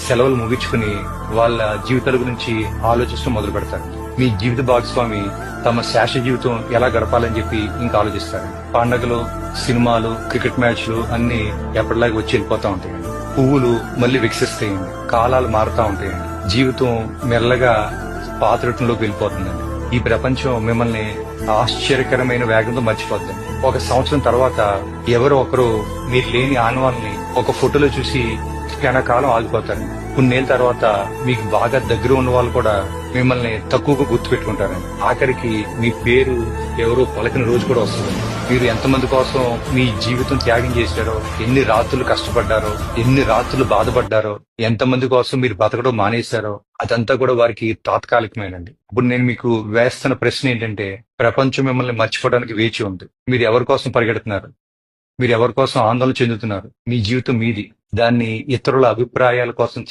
సెలవులు ముగించుకుని వాళ్ళ జీవితాల గురించి ఆలోచించడం మొదలు పెడతారు. మీ జీవిత భాగస్వామి తమ శేష జీవితం ఎలా గడపాలని చెప్పి ఇంకా ఆలోచిస్తారు. పండగలు, సినిమాలు, క్రికెట్ మ్యాచ్లు అన్ని ఎప్పటిలాగా వచ్చి వెళ్ళిపోతా ఉంటాయండి. పువ్వులు మళ్ళీ వికసిస్తాయండి. కాలాలు మారుతా ఉంటాయండి. జీవితం మెల్లగా పాతరూపంలోకి వెళ్ళిపోతుందండి. ఈ ప్రపంచం మిమ్మల్ని ఆశ్చర్యకరమైన వేగంతో మర్చిపోద్దండి. 1 సంవత్సరం తర్వాత ఎవరో ఒకరు మీరు లేని ఆనవాళ్ళని ఒక ఫోటోలో చూసి క్షణకాలం ఆగిపోతారండి. కొన్నేళ్ళ తర్వాత మీకు బాగా దగ్గర ఉన్న వాళ్ళు కూడా మిమ్మల్ని తక్కువగా గుర్తు పెట్టుకుంటారండి. ఆఖరికి మీ పేరు ఎవరో పలకిన రోజు కూడా వస్తుందండి. మీరు ఎంతమంది కోసం మీ జీవితం త్యాగం చేశారో, ఎన్ని రాత్రులు కష్టపడ్డారో, ఎన్ని రాత్రులు బాధపడ్డారో, ఎంతమంది కోసం మీరు బతకడం మానేశారో అదంతా కూడా వారికి తాత్కాలికమేనండి. ఇప్పుడు నేను మీకు వేస్తున్న ప్రశ్న ఏంటంటే, ప్రపంచం మిమ్మల్ని మర్చిపోవడానికి వేచి ఉంది. మీరు ఎవరి కోసం పరిగెడుతున్నారు? మీరు ఎవరి కోసం ఆందోళన చెందుతున్నారు? మీ జీవితం మీది. దాన్ని ఇతరుల అభిప్రాయాల కోసం